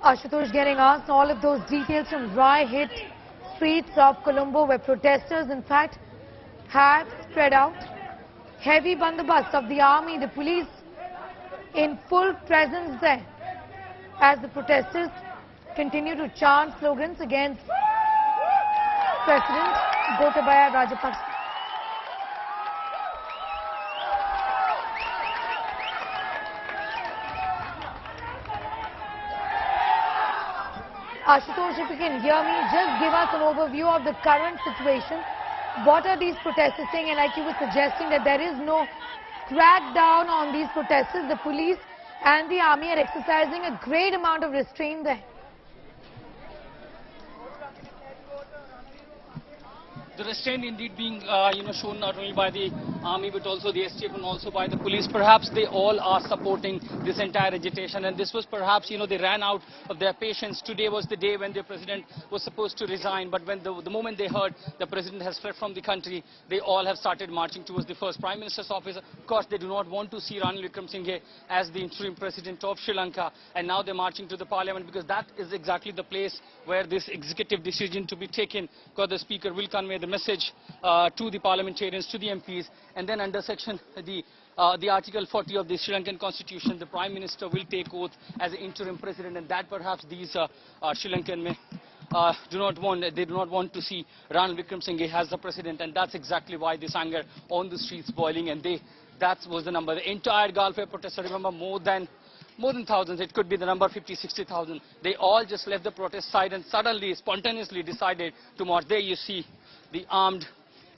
Ashutosh getting asked all of those details from dry-hit streets of Colombo, where protesters, in fact, have spread out. Heavy bandobast of the army, the police in full presence there as the protesters continue to chant slogans against President Gotabaya Rajapaksa. Ashutosh, if you can hear me, just give us an overview of the current situation. What are these protesters saying? And like you were suggesting that there is no crackdown on these protesters. The police and the army are exercising a great amount of restraint there. The restraint indeed being shown not only by the army but also the STF and also by the police. Perhaps they all are supporting this entire agitation, and this was perhaps, they ran out of their patience. Today was the day when the president was supposed to resign, but when the moment they heard the president has fled from the country, they all have started marching towards the first Prime Minister's office. Of course, they do not want to see Ranil Wickremesinghe as the interim president of Sri Lanka, and now they're marching to the Parliament because that is exactly the place where this executive decision to be taken, because the speaker will convey the message to the parliamentarians, to the MPs, and then under section the Article 40 of the Sri Lankan Constitution, the Prime Minister will take oath as the interim president, and that perhaps these Sri Lankan may do not want to see Ranil Wickremesinghe as the president, and that's exactly why this anger on the streets boiling, and that was the number. The entire Gulf Air protest, I remember, more than thousands, it could be the number 50-60,000. They all just left the protest side and suddenly, spontaneously decided to march. There you see the armed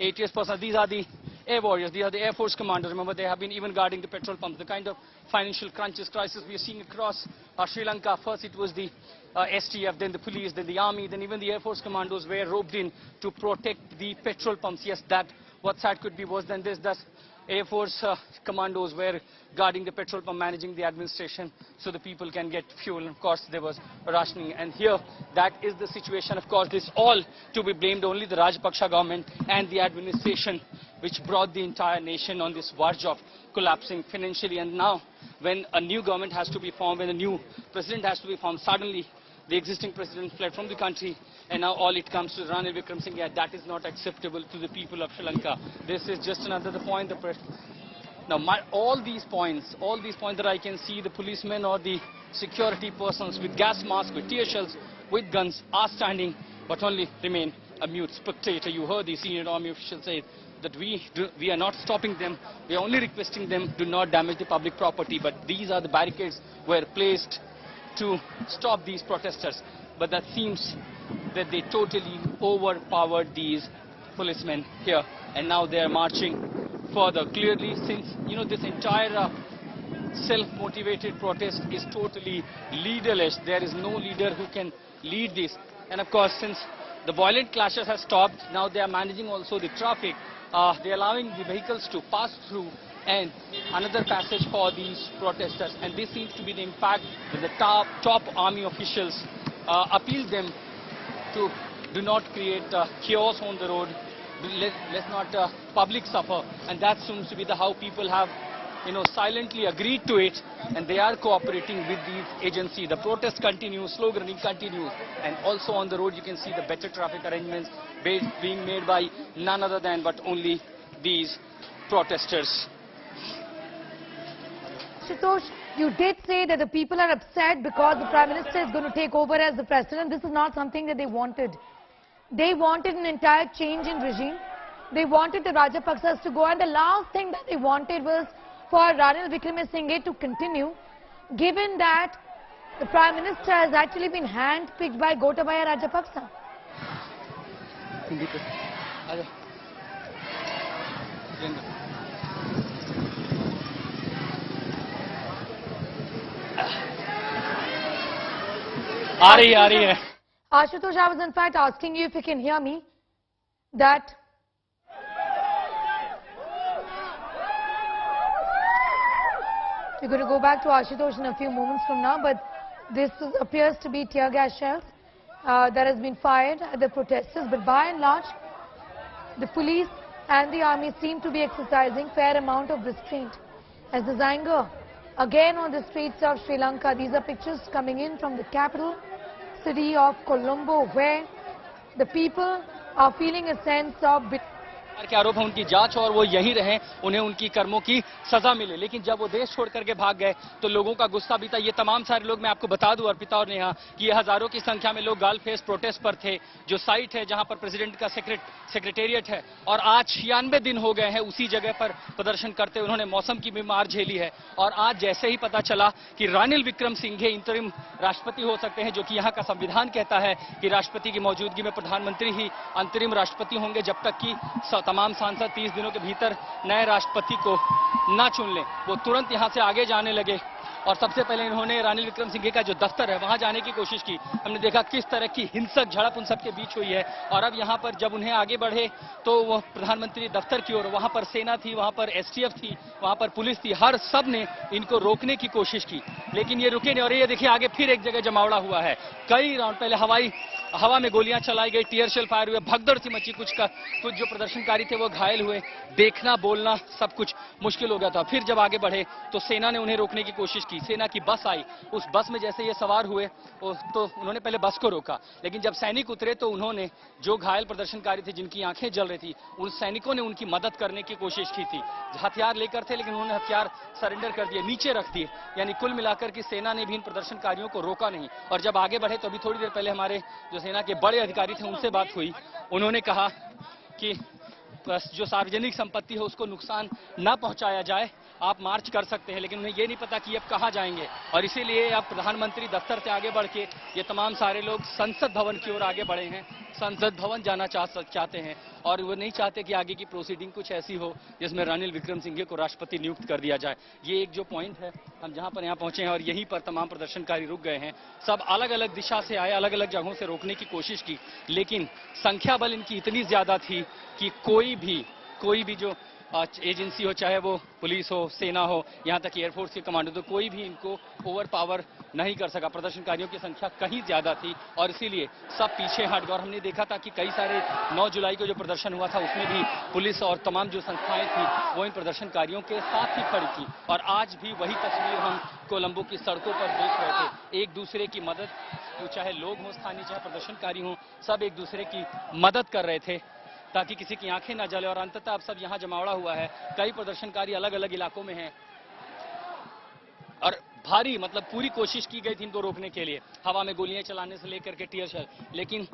ATS personnel. These are the air warriors, these are the Air Force commanders. Remember, they have been even guarding the petrol pumps. The kind of financial crisis we are seeing across Sri Lanka. First it was the STF, then the police, then the army, then even the Air Force commandos were roped in to protect the petrol pumps. Yes, that what sad could be worse than this. That Air Force commandos were guarding the petrol pump, managing the administration so the people can get fuel. And of course, there was rationing. And here, that is the situation. Of course, this all to be blamed only the Rajapaksa government and the administration, which brought the entire nation on this verge of collapsing financially. And now, when a new government has to be formed, when a new president has to be formed, suddenly the existing president fled from the country, and now all it comes to Ranil Wickremesinghe. That is not acceptable to the people of Sri Lanka. This is just another point. Now, all these points that I can see, the policemen or the security persons with gas masks, with tear shells, with guns, are standing, but only remain a mute spectator. You heard the senior army official say that we are not stopping them. We are only requesting them do not damage the public property. But these are the barricades were placed to stop these protesters. But that seems that they totally overpowered these policemen here, and now they are marching further. Clearly, since this entire self-motivated protest is totally leaderless, there is no leader who can lead this. And of course, since the violent clashes have stopped, now they are managing also the traffic. They are allowing the vehicles to pass through, and another passage for these protesters. And this seems to be the impact that the top army officials appealed them to do not create chaos on the road. Let's not public suffer. And that seems to be how people have silently agreed to it, and they are cooperating with these agencies. The protest continues, sloganing continues, and also on the road you can see the better traffic arrangements being made by none other than but only these protesters. Ashutosh, you did say that the people are upset because the Prime Minister is going to take over as the President. This is not something that they wanted. They wanted an entire change in regime. They wanted the Rajapaksas to go, and the last thing that they wanted was for Ranil Wickremesinghe to continue, given that the Prime Minister has actually been handpicked by Gotabaya Rajapaksa. Ashutosh, I was in fact asking you if you can hear me, that we're going to go back to Ashutosh in a few moments from now, but this appears to be tear gas shells that has been fired at the protesters. But by and large, the police and the army seem to be exercising fair amount of restraint as this anger again on the streets of Sri Lanka. These are pictures coming in from the capital city of Colombo, where the people are feeling a sense of के आरोप है उनकी जांच और वो यहीं रहे, उन्हें उनकी कर्मों की सजा मिले। लेकिन जब वो देश छोड़ करके भाग गए तो लोगों का गुस्सा भी था। ये तमाम सारे लोग, मैं आपको बता दूं अर्पिता और नेहा, कि ये हजारों की संख्या में लोग गाल फेस प्रोटेस्ट पर थे, जो साइट है जहां पर प्रेसिडेंट का सेक्रेटेरिएट है, और आज 96 दिन हो गए हैं उसी जगह पर प्रदर्शन करते। उन्होंने मौसम की भी मार झेली है और आज जैसे ही पता चला कि रानिल विक्रमसिंघे इंतरिम राष्ट्रपति हो सकते हैं, जो कि यहाँ का संविधान कहता है कि राष्ट्रपति की मौजूदगी में प्रधानमंत्री ही अंतरिम राष्ट्रपति होंगे जब तक कि तमाम सांसद 30 दिनों के भीतर नए राष्ट्रपति को ना चुन लें। वो तुरंत यहां से आगे जाने लगे और सबसे पहले इन्होंने रानिल विक्रमसिंघे का जो दफ्तर है वहां जाने की कोशिश की। हमने देखा किस तरह की हिंसक झड़प उन सबके बीच हुई है और अब यहां पर जब उन्हें आगे बढ़े तो वो प्रधानमंत्री दफ्तर की ओर, वहां पर सेना थी, वहां पर एसटीएफ थी, वहां पर पुलिस थी, हर सब ने इनको रोकने की कोशिश की, लेकिन ये रुके नहीं। और ये देखिए आगे फिर एक जगह जमावड़ा हुआ है। कई राउंड पहले हवा में गोलियां चलाई गई, टीयर शेल फायर हुए, भगदड़ सी मची, कुछ जो प्रदर्शनकारी थे वो घायल हुए, देखना बोलना सब कुछ मुश्किल हो गया था। फिर जब आगे बढ़े तो सेना ने उन्हें रोकने की कोशिश की। सेना की बस आई, उस बस में जैसे ये सवार हुए तो उन्होंने पहले बस को रोका, लेकिन जब सैनिक उतरे तो उन्होंने जो घायल प्रदर्शनकारी थे जिनकी आंखें जल रही थी, उन सैनिकों ने उनकी मदद करने की कोशिश की थी। हथियार लेकर थे लेकिन उन्होंने हथियार सरेंडर कर दिए, नीचे रख दिए। यानी कुल मिलाकर की सेना ने भी इन प्रदर्शनकारियों को रोका नहीं। और जब आगे बढ़े तो अभी थोड़ी देर पहले हमारे जो सेना के बड़े अधिकारी थे उनसे बात हुई, उन्होंने कहा कि जो सार्वजनिक संपत्ति है उसको नुकसान न पहुंचाया जाए, आप मार्च कर सकते हैं, लेकिन उन्हें ये नहीं पता कि अब कहां जाएंगे। और इसीलिए अब प्रधानमंत्री दफ्तर से आगे बढ़ के ये तमाम सारे लोग संसद भवन की ओर आगे बढ़े हैं। संसद भवन जाना चाहते हैं और वो नहीं चाहते कि आगे की प्रोसीडिंग कुछ ऐसी हो जिसमें रानिल विक्रमसिंघे को राष्ट्रपति नियुक्त कर दिया जाए। ये एक जो पॉइंट है, हम जहां पर यहाँ पहुंचे हैं और यहीं पर तमाम प्रदर्शनकारी रुक गए हैं। सब अलग अलग दिशा से आए, अलग अलग जगहों से रोकने की कोशिश की, लेकिन संख्या बल इनकी इतनी ज्यादा थी कि कोई भी जो एजेंसी हो, चाहे वो पुलिस हो, सेना हो, यहाँ तक एयरफोर्स के कमांडो, तो कोई भी इनको ओवर पावर नहीं कर सका। प्रदर्शनकारियों की संख्या कहीं ज्यादा थी और इसीलिए सब पीछे हट गए। और हमने देखा था कि कई सारे 9 जुलाई को जो प्रदर्शन हुआ था उसमें भी पुलिस और तमाम जो संस्थाएं थी वो इन प्रदर्शनकारियों के साथ ही खड़ी थी। और आज भी वही तस्वीर हम कोलंबो की सड़कों पर देख रहे थे। एक दूसरे की मदद, चाहे लोग हों स्थानीय, चाहे प्रदर्शनकारी हों, सब एक दूसरे की मदद कर रहे थे ताकि किसी की आंखें ना जले। और अंततः अब सब यहाँ जमावड़ा हुआ है। कई प्रदर्शनकारी अलग अलग इलाकों में हैं और भारी पूरी कोशिश की गई थी इनको रोकने के लिए, हवा में गोलियां चलाने से लेकर के टीयर शेल, लेकिन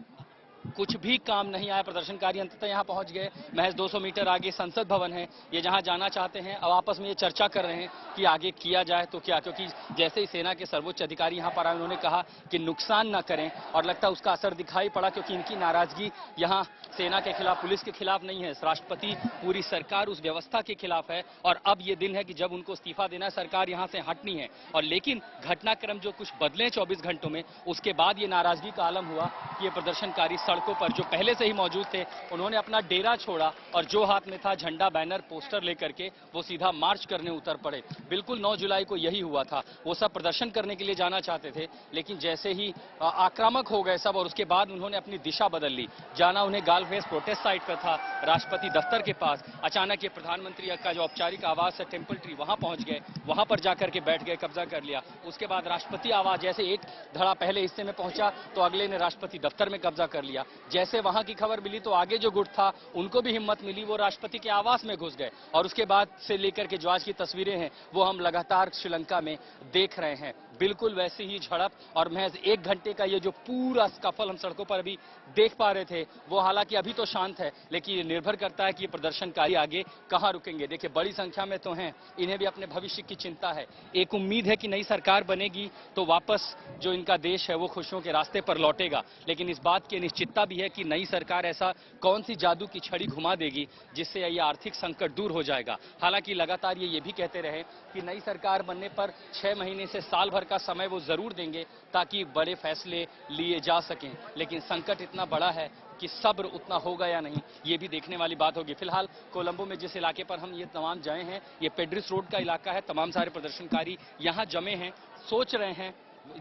कुछ भी काम नहीं आया। प्रदर्शनकारी अंततः यहाँ पहुंच गए। महज 200 मीटर आगे संसद भवन है, ये जहां जाना चाहते हैं। अब आपस में ये चर्चा कर रहे हैं कि आगे किया जाए तो क्या, क्योंकि जैसे ही सेना के सर्वोच्च अधिकारी यहाँ पर आए उन्होंने कहा कि नुकसान ना करें, और लगता है उसका असर दिखाई पड़ा, क्योंकि इनकी नाराजगी यहाँ सेना के खिलाफ, पुलिस के खिलाफ नहीं है, राष्ट्रपति, पूरी सरकार उस व्यवस्था के खिलाफ है। और अब ये दिन है कि जब उनको इस्तीफा देना है, सरकार यहाँ से हटनी है। और लेकिन घटनाक्रम जो कुछ बदले 24 घंटों में, उसके बाद ये नाराजगी का आलम हुआ कि ये प्रदर्शनकारी सड़कों पर जो पहले से ही मौजूद थे उन्होंने अपना डेरा छोड़ा और जो हाथ में था झंडा, बैनर, पोस्टर लेकर के वो सीधा मार्च करने उतर पड़े। बिल्कुल 9 जुलाई को यही हुआ था। वो सब प्रदर्शन करने के लिए जाना चाहते थे, लेकिन जैसे ही आक्रामक हो गए सब और उसके बाद उन्होंने अपनी दिशा बदल ली। जाना उन्हें गाल फेस प्रोटेस्ट साइट पर था, राष्ट्रपति दफ्तर के पास। अचानक ये प्रधानमंत्री का जो औपचारिक आवास है टेम्पल ट्री, वहां पहुंच गए, वहां पर जाकर के बैठ गए, कब्जा कर लिया। उसके बाद राष्ट्रपति आवास जैसे एक धड़ा पहले हिस्से में पहुंचा तो अगले ने राष्ट्रपति दफ्तर में कब्जा कर लिया। जैसे वहां की खबर मिली तो आगे जो गुट था उनको भी हिम्मत मिली, वो राष्ट्रपति के आवास में घुस गए। और उसके बाद से लेकर के जो आज की तस्वीरें हैं वो हम लगातार श्रीलंका में देख रहे हैं। बिल्कुल वैसी ही झड़प और महज 1 घंटे का ये जो पूरा स्कफल हम सड़कों पर अभी देख पा रहे थे, वो हालांकि अभी तो शांत है, लेकिन ये निर्भर करता है कि ये प्रदर्शनकारी आगे कहां रुकेंगे। देखिए बड़ी संख्या में तो हैं, इन्हें भी अपने भविष्य की चिंता है। एक उम्मीद है कि नई सरकार बनेगी तो वापस जो इनका देश है वो खुशियों के रास्ते पर लौटेगा, लेकिन इस बात की अनिश्चितता भी है कि नई सरकार ऐसा कौन सी जादू की छड़ी घुमा देगी जिससे ये आर्थिक संकट दूर हो जाएगा। हालांकि लगातार ये भी कहते रहे कि नई सरकार बनने पर 6 महीने से साल भर का समय वो जरूर देंगे ताकि बड़े फैसले लिए जा सकें, लेकिन संकट इतना बड़ा है कि सब्र उतना होगा या नहीं, ये भी देखने वाली बात होगी। फिलहाल कोलंबो में जिस इलाके पर हम ये तमाम जाए हैं, ये पेड्रिस रोड का इलाका है। तमाम सारे प्रदर्शनकारी यहाँ जमे हैं, सोच रहे हैं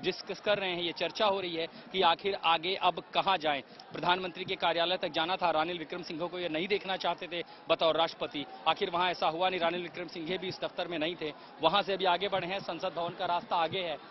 डिस्कस कर रहे हैं, ये चर्चा हो रही है कि आखिर आगे अब कहां जाएं। प्रधानमंत्री के कार्यालय तक जाना था, रानिल विक्रमसिंघे को ये नहीं देखना चाहते थे बतौर राष्ट्रपति। आखिर वहां ऐसा हुआ नहीं, रानिल विक्रमसिंघे भी इस दफ्तर में नहीं थे। वहां से अभी आगे बढ़े हैं, संसद भवन का रास्ता आगे है।